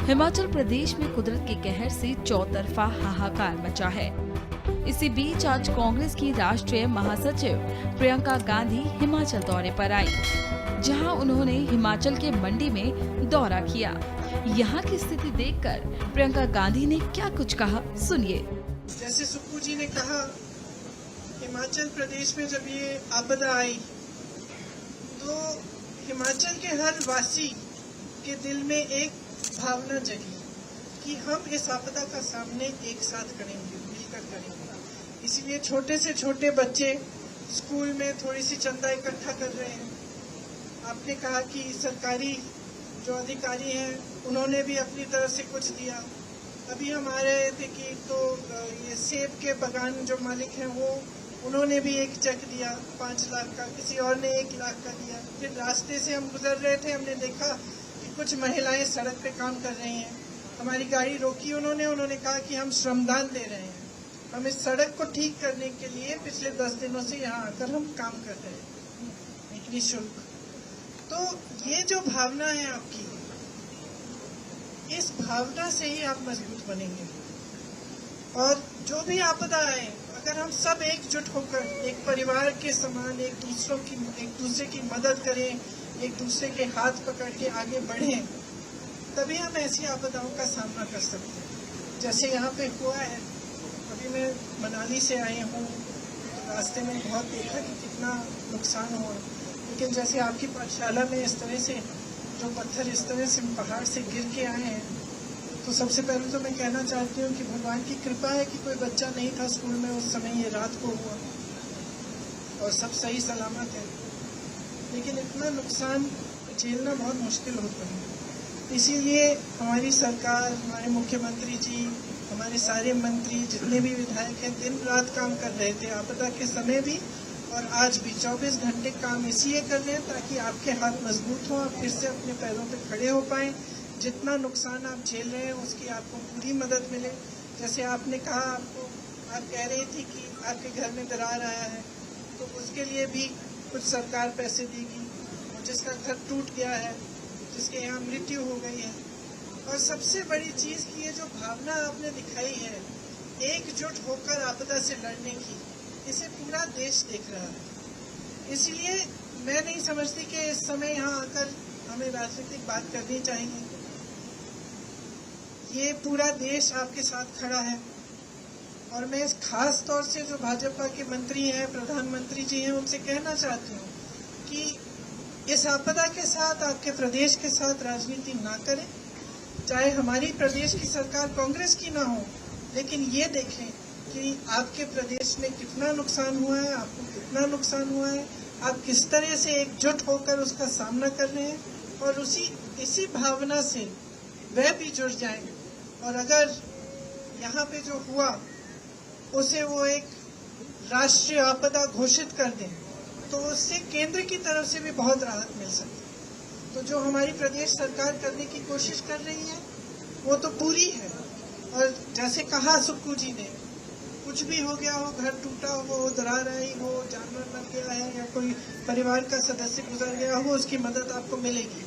हिमाचल प्रदेश में कुदरत के कहर से चौतरफा हाहाकार मचा है। इसी बीच आज कांग्रेस की राष्ट्रीय महासचिव प्रियंका गांधी हिमाचल दौरे पर आई, जहां उन्होंने हिमाचल के मंडी में दौरा किया। यहां की स्थिति देखकर प्रियंका गांधी ने क्या कुछ कहा, सुनिए। जैसे सुक्कू जी ने कहा, हिमाचल प्रदेश में जब ये आपदा आई तो हिमाचल के हर वासी के दिल में एक भावना जगी कि हम इस आपदा का सामने एक साथ करेंगे, मिलकर करेंगे। इसलिए छोटे से छोटे बच्चे स्कूल में थोड़ी सी चंदा इकट्ठा कर रहे हैं। आपने कहा कि सरकारी जो अधिकारी हैं उन्होंने भी अपनी तरफ से कुछ दिया। अभी हम आ रहे थे कि तो ये सेब के बागान जो मालिक हैं वो उन्होंने भी एक चेक दिया 5 लाख का, किसी और ने 1 लाख का दिया। फिर रास्ते से हम गुजर रहे थे, हमने देखा कि कुछ महिलाएं सड़क पे काम कर रही हैं। हमारी गाड़ी रोकी उन्होंने कहा कि हम श्रमदान दे रहे हैं, हम इस सड़क को ठीक करने के लिए पिछले 10 दिनों से यहाँ आकर हम काम कर रहे हैं निःशुल्क। तो ये जो भावना है आपकी, इस भावना से ही आप मजबूत बनेंगे। और जो भी आपदा आए, अगर हम सब एकजुट होकर एक परिवार के समान एक दूसरे की मदद करें, एक दूसरे के हाथ पकड़ के आगे बढ़ें, तभी हम ऐसी आपदाओं का सामना कर सकते हैं। जैसे यहाँ पे हुआ है, अभी मैं मनाली से आई हूँ, रास्ते में बहुत देखा कि कितना नुकसान हुआ। लेकिन जैसे आपकी पाठशाला में इस तरह से जो पत्थर इस तरह से पहाड़ से गिर के आए हैं, तो सबसे पहले तो मैं कहना चाहती हूँ कि भगवान की कृपा है कि कोई बच्चा नहीं था स्कूल में उस समय, ये रात को हुआ और सब सही सलामत है। लेकिन इतना नुकसान झेलना बहुत मुश्किल होता है। इसीलिए हमारी सरकार, हमारे मुख्यमंत्री जी, हमारे सारे मंत्री, जितने भी विधायक हैं, दिन रात काम कर रहे थे, आपदा के समय भी और आज भी 24 घंटे काम इसलिए कर रहे हैं ताकि आपके हाथ मजबूत हों, आप फिर से अपने पैरों पे खड़े हो पाएं। जितना नुकसान आप झेल रहे हैं उसकी आपको पूरी मदद मिले। जैसे आपने कहा, आप कह रही थी कि आपके घर में दरार आया है, तो उसके लिए भी कुछ सरकार पैसे देगी। और जिसका घर टूट गया है, जिसके यहाँ मृत्यु हो गई है, और सबसे बड़ी चीज़ की ये जो भावना आपने दिखाई है एकजुट होकर आपदा से लड़ने की, इसे पूरा देश देख रहा है। इसलिए मैं नहीं समझती कि इस समय यहाँ आकर हमें राजनीतिक बात करनी चाहिए। ये पूरा देश आपके साथ खड़ा है। और मैं इस खास तौर से जो भाजपा के मंत्री हैं, प्रधानमंत्री जी हैं, उनसे कहना चाहती हूँ कि इस आपदा के साथ, आपके प्रदेश के साथ राजनीति ना करें। चाहे हमारी प्रदेश की सरकार कांग्रेस की ना हो, लेकिन ये देखें कि आपके प्रदेश में कितना नुकसान हुआ है, आपको कितना नुकसान हुआ है, आप किस तरह से एकजुट होकर उसका सामना कर रहे हैं, और इसी भावना से वह भी जुड़ जाएं। और अगर यहाँ पे जो हुआ उसे वो एक राष्ट्रीय आपदा घोषित कर दें, तो उससे केंद्र की तरफ से भी बहुत राहत मिल सकती है। तो जो हमारी प्रदेश सरकार करने की कोशिश कर रही है वो तो पूरी है। और जैसे कहा सुक्कू जी ने, कुछ भी हो गया हो, घर टूटा हो, दरार आई हो, जानवर मर गया है या कोई परिवार का सदस्य गुजर गया हो, उसकी मदद आपको मिलेगी।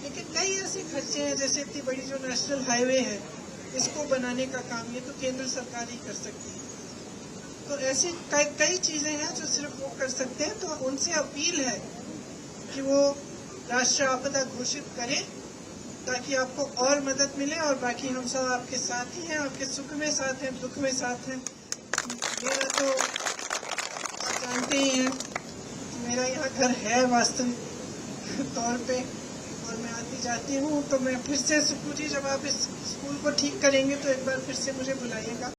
लेकिन कई ऐसे खर्चे हैं, जैसे इतनी बड़ी जो नेशनल हाईवे है, इसको बनाने का काम ये तो केंद्र सरकार ही कर सकती है। तो ऐसी कई चीजें हैं जो सिर्फ वो कर सकते हैं। तो उनसे अपील है कि वो राष्ट्रीय आपदा घोषित करें ताकि आपको और मदद मिले। और बाकी हम सब आपके साथ ही हैं, आपके सुख में साथ हैं, दुख में साथ हैं। मेरा तो आप जानते ही हैं, मेरा यहाँ घर है वास्तविक तौर पे, और मैं आती जाती हूँ। तो मैं फिर से सुक्कू जी, जब आप इस स्कूल को ठीक करेंगे तो एक बार फिर से मुझे बुलाइएगा।